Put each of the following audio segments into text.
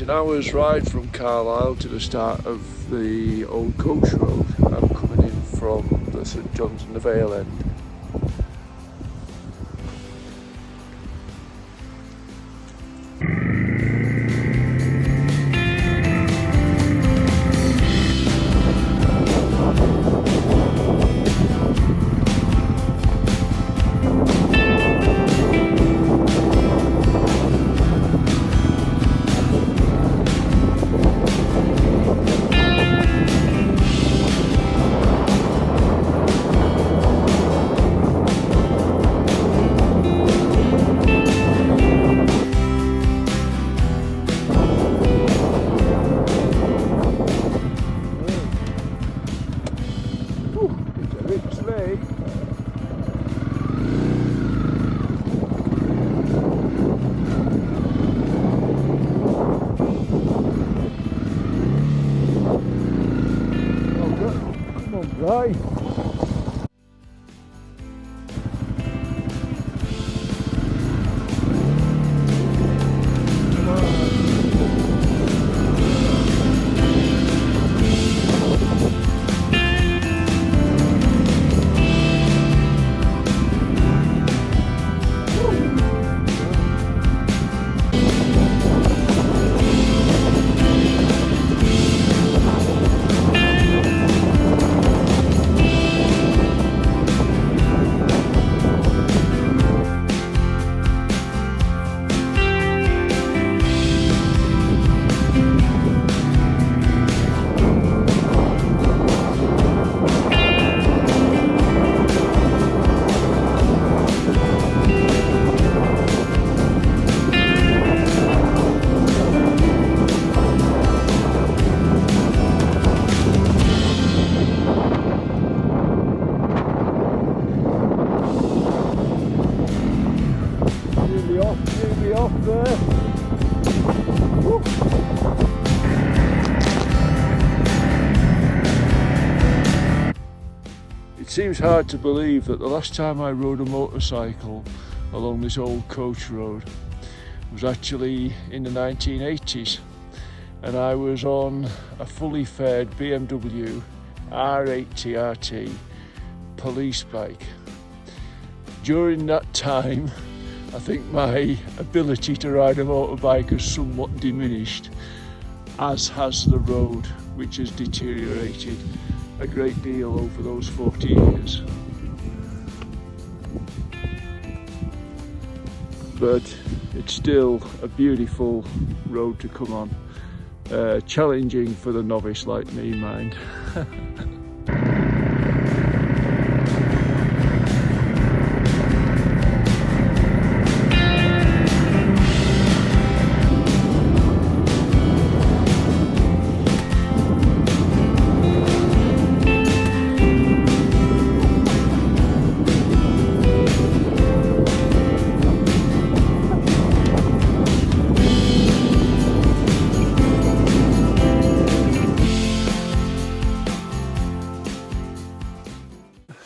an hour's ride from Carlisle to the start of the old coach road. I'm coming in from the St John's and the Vale end. Right. Nearly off there. Woo. It seems hard to believe that the last time I rode a motorcycle along this old coach road was actually in the 1980s, and I was on a fully faired BMW R8 TRT police bike. During that time, I think my ability to ride a motorbike has somewhat diminished, as has the road, which has deteriorated a great deal over those 40 years. But it's still a beautiful road to come on. Challenging for the novice like me, mind.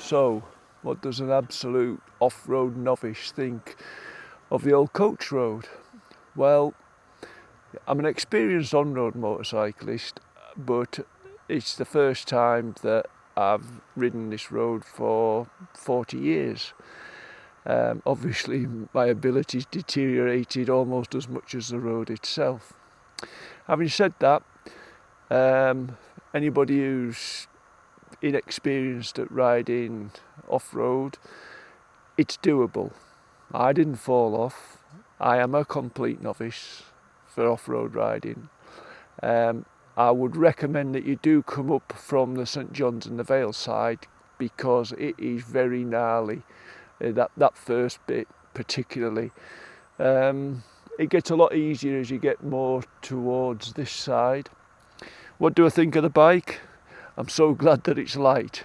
So, what does an absolute off-road novice think of the old coach road? Well, I'm an experienced on-road motorcyclist, but it's the first time that I've ridden this road for 40 years. Obviously, my ability's deteriorated almost as much as the road itself. Having said that, anybody who's inexperienced at riding off-road, it's doable. I didn't fall off. I am a complete novice for off-road riding. I would recommend that you do come up from the St John's and the Vale side, because it is very gnarly, that first bit particularly. It gets a lot easier as you get more towards this side. What do I think of the bike? I'm so glad that it's light.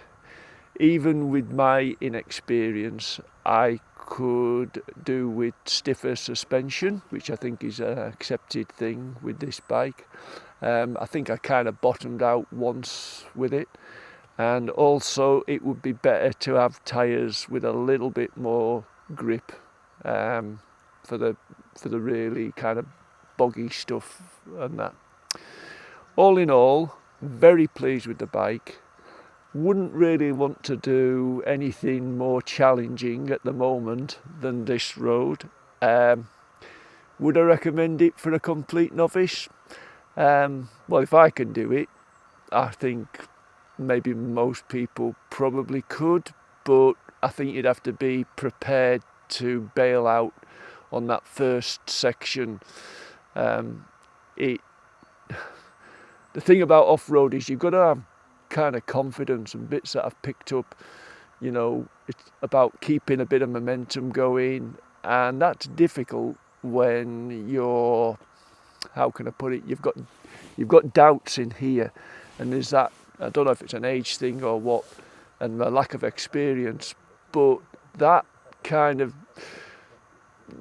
Even with my inexperience, I could do with stiffer suspension, which I think is an accepted thing with this bike. I think I kind of bottomed out once with it, and also it would be better to have tyres with a little bit more grip for the really kind of boggy stuff and that. All in all, very pleased with the bike. Wouldn't really want to do anything more challenging at the moment than this road. Would I recommend it for a complete novice? Well, if I can do it, I think maybe most people probably could, but I think you'd have to be prepared to bail out on that first section. The thing about off-road is you've got to have kind of confidence, and bits that I've picked up, you know, it's about keeping a bit of momentum going, and that's difficult when you're, how can I put it, you've got doubts in here, and there's that, I don't know if it's an age thing or what, and a lack of experience, but that kind of,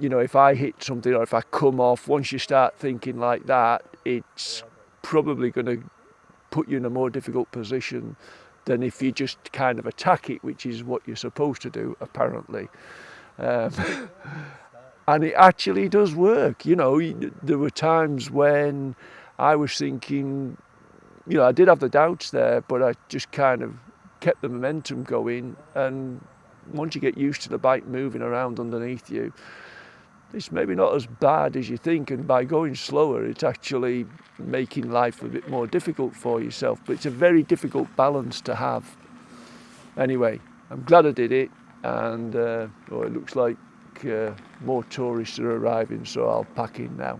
you know, if I hit something or if I come off, once you start thinking like that, it's probably going to put you in a more difficult position than if you just kind of attack it, which is what you're supposed to do, apparently. And it actually does work. You know, there were times when I was thinking, you know, I did have the doubts there, but I just kind of kept the momentum going. And once you get used to the bike moving around underneath you, it's maybe not as bad as you think. And by going slower, it's actually making life a bit more difficult for yourself. But it's a very difficult balance to have. Anyway, I'm glad I did it. And it looks like more tourists are arriving, so I'll pack in now.